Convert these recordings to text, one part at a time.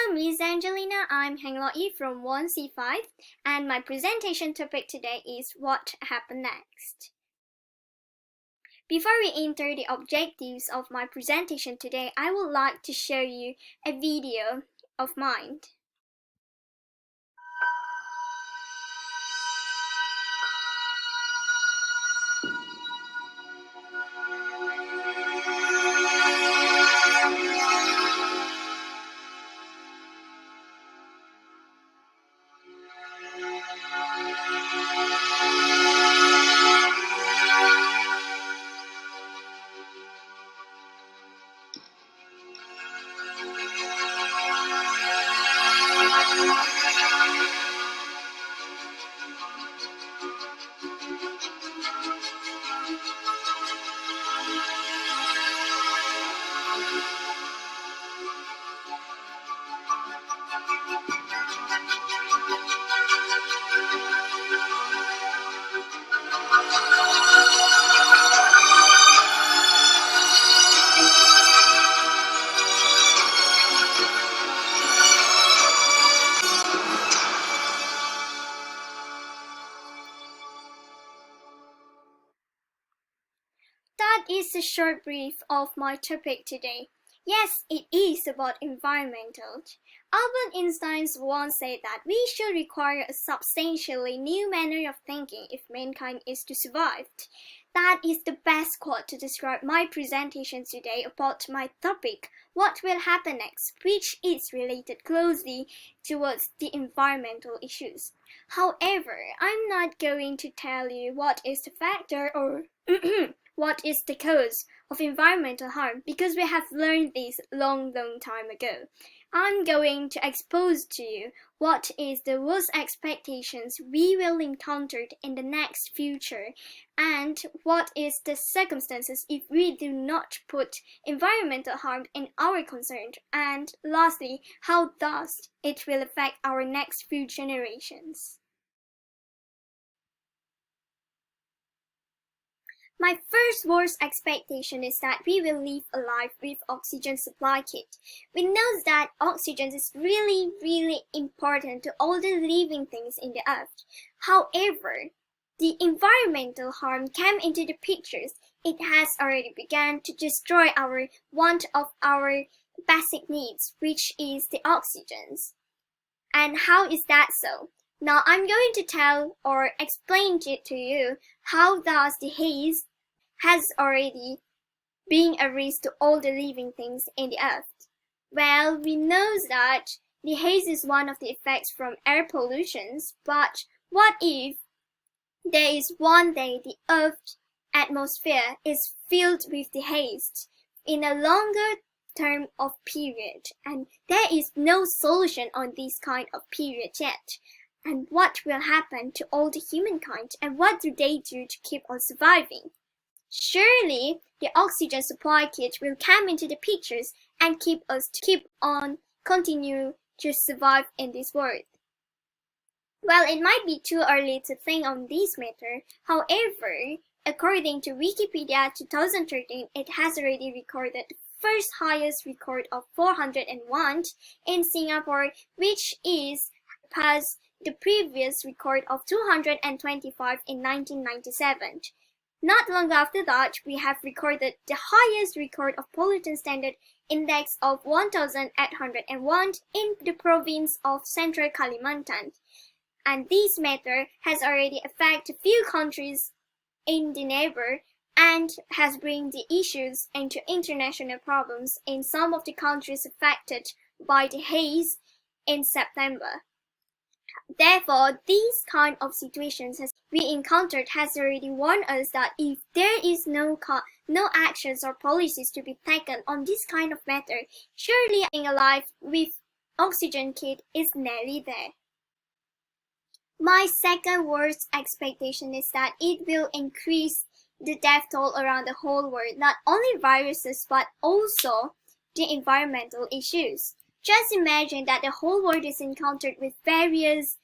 Hello, Miss Angelina. I'm Heng from 1C5, and my presentation topic today is what happened next. Before we enter the objectives of my presentation today, I would like to show you a video of mine. That is a short brief of my topic today. Yes, it is about environmental. Albert Einstein once said that we should require a substantially new manner of thinking if mankind is to survive. That is the best quote to describe my presentation today about my topic, what will happen next, which is related closely towards the environmental issues. However, I'm not going to tell you what is the factor or what is the cause of environmental harm because we have learned this long time ago. I'm going to expose to you what is the worst expectations we will encounter in the next future and what is the circumstances if we do not put environmental harm in our concern, and lastly, how does it will affect our next few generations. My first worst expectation is that we will live a life with oxygen supply kit. We know that oxygen is really important to all the living things in the earth. However, the environmental harm came into the pictures. It has already begun to destroy one of our basic needs, which is the oxygen. And how is that so? Now I'm going to tell or explain it to you how does the haze has already been a risk to all the living things in the earth. Well, we know that the haze is one of the effects from air pollution, but what if there is one day the earth's atmosphere is filled with the haze in a longer term of period, and there is no solution on this kind of period yet? And what will happen to all the humankind, and what do they do to keep on surviving? Surely, the oxygen supply kit will come into the pictures and keep on continue to survive in this world. Well, it might be too early to think on this matter. However, according to Wikipedia 2013, it has already recorded the first highest record of 401 in Singapore, which is past the previous record of 225 in 1997. Not long after that, we have recorded the highest record of pollutant standard index of 1,801 in the province of Central Kalimantan. And this matter has already affected a few countries in the neighbor and has brought the issues into international problems in some of the countries affected by the haze in September. Therefore, these kind of situations we encountered has already warned us that if there is no actions or policies to be taken on this kind of matter, surely being alive with oxygen kit is nearly there. My second worst expectation is that it will increase the death toll around the whole world, not only viruses but also the environmental issues. Just imagine that the whole world is encountered with various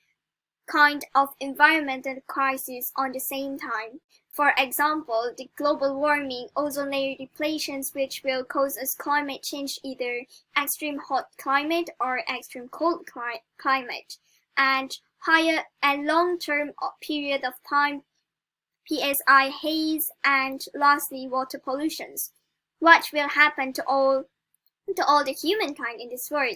kind of environmental crises on the same time. For example, the global warming, ozone layer depletions, which will cause us climate change, either extreme hot climate or extreme cold climate, and higher and long-term period of time PSI haze, and lastly water pollutions. What will happen to all the humankind in this world?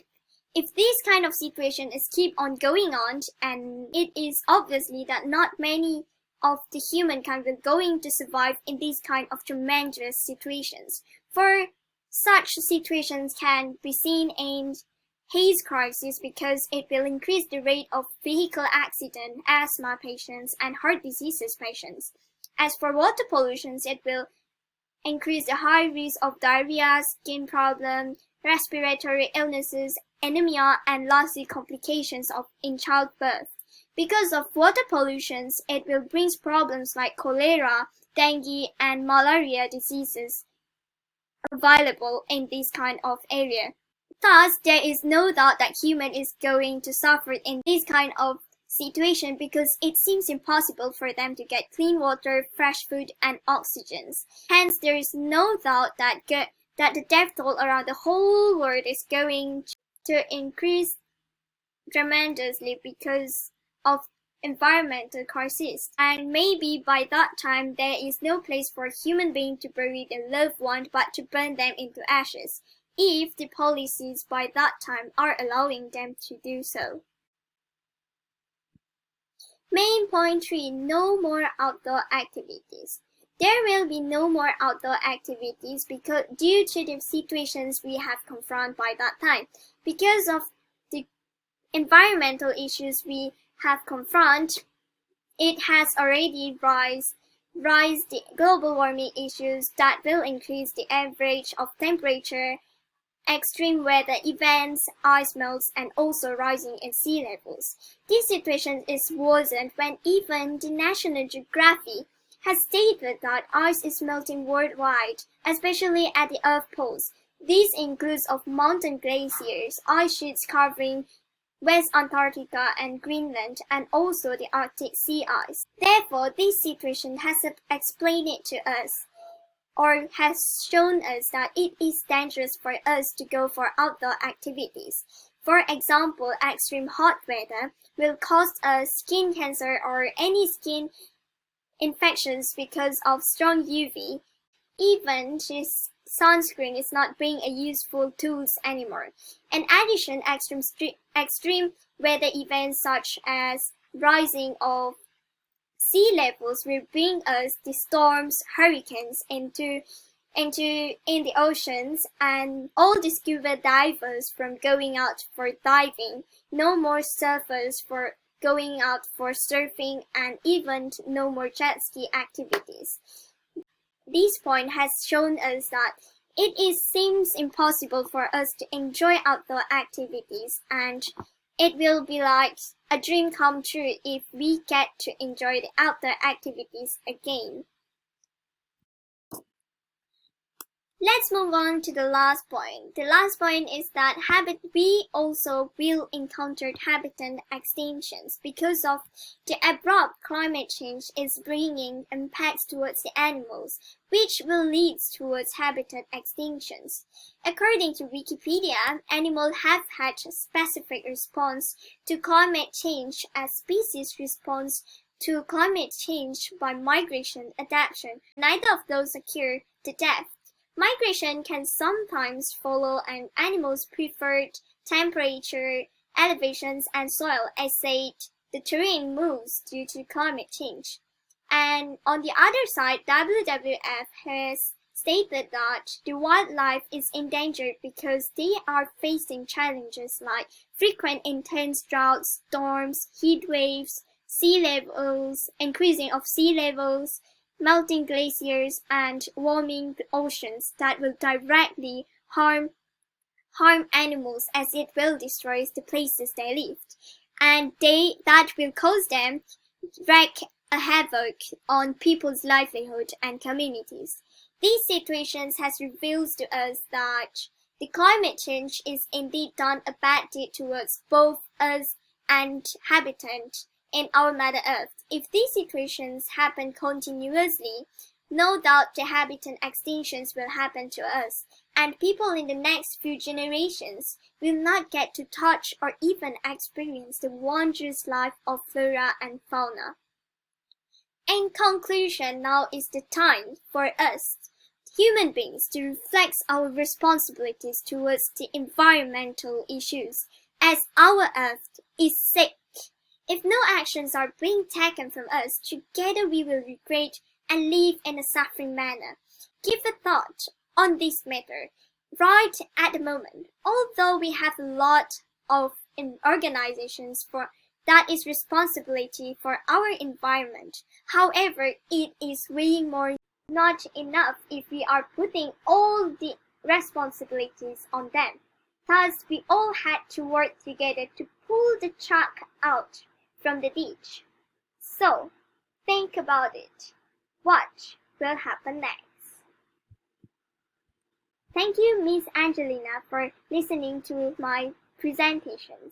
If this kind of situation is keep on going on, and it is obviously that not many of the humankind will going to survive in these kind of tremendous situations. For such situations can be seen in haze crisis, because it will increase the rate of vehicle accident, asthma patients, and heart diseases patients. As for water pollutions, it will increase the high risk of diarrhea, skin problems, respiratory illnesses, anemia, and lastly complications in childbirth. Because of water pollutions, it will bring problems like cholera, dengue, and malaria diseases available in this kind of area. Thus, there is no doubt that human is going to suffer in this kind of situation, because it seems impossible for them to get clean water, fresh food, and oxygen. Hence, there is no doubt that the death toll around the whole world is going to increase tremendously because of environmental crisis. And maybe by that time there is no place for human beings to bury their loved ones but to burn them into ashes, if the policies by that time are allowing them to do so. Main point 3. No more outdoor activities. There will be no more outdoor activities because due to the situations we have confronted by that time. Because of the environmental issues we have confronted, it has already raised the global warming issues that will increase the average of temperature, extreme weather events, ice melts, and also rising in sea levels. This situation is worsened when even the National Geographic has stated that ice is melting worldwide, especially at the Earth poles. This includes of mountain glaciers, ice sheets covering West Antarctica and Greenland, and also the Arctic sea ice. Therefore, this situation has explained it to us, or has shown us that it is dangerous for us to go for outdoor activities. For example, extreme hot weather will cause us skin cancer or any skin infections because of strong UV. Even this sunscreen is not being a useful tool anymore. In addition, extreme weather events such as rising of sea levels will bring us the storms, hurricanes in the oceans, and all the scuba divers from going out for diving, no more surfers for going out for surfing, and even no more jet ski activities. This point has shown us that seems impossible for us to enjoy outdoor activities, and it will be like a dream come true if we get to enjoy the outdoor activities again. Let's move on to the last point. The last point is that we also will encounter habitat extinctions because of the abrupt climate change is bringing impacts towards the animals, which will lead towards habitat extinctions. According to Wikipedia, animals have had a specific response to climate change as species response to climate change by migration adaptation. Neither of those occur to death. Migration can sometimes follow an animal's preferred temperature, elevations, and soil as the terrain moves due to climate change. And on the other side, WWF has stated that the wildlife is endangered because they are facing challenges like frequent intense droughts, storms, heat waves, increasing of sea levels, melting glaciers, and warming oceans that will directly harm animals as it will destroy the places they live, and that will cause them wreak a havoc on people's livelihood and communities. These situations has revealed to us that the climate change is indeed done a bad deed towards both us and habitat. in our Mother Earth. If these situations happen continuously, no doubt the habitat extinctions will happen to us, and people in the next few generations will not get to touch or even experience the wondrous life of flora and fauna. In conclusion, now is the time for us, human beings, to reflect our responsibilities towards the environmental issues, as our Earth is sick. If no actions are being taken from us, together we will regret and live in a suffering manner. Give a thought on this matter right at the moment. Although we have a lot of organizations for that is responsibility for our environment, however, it is way more not enough if we are putting all the responsibilities on them. Thus, we all had to work together to pull the truck out from the ditch. So, think about it. What will happen next? Thank you, Miss Angelina, for listening to my presentations.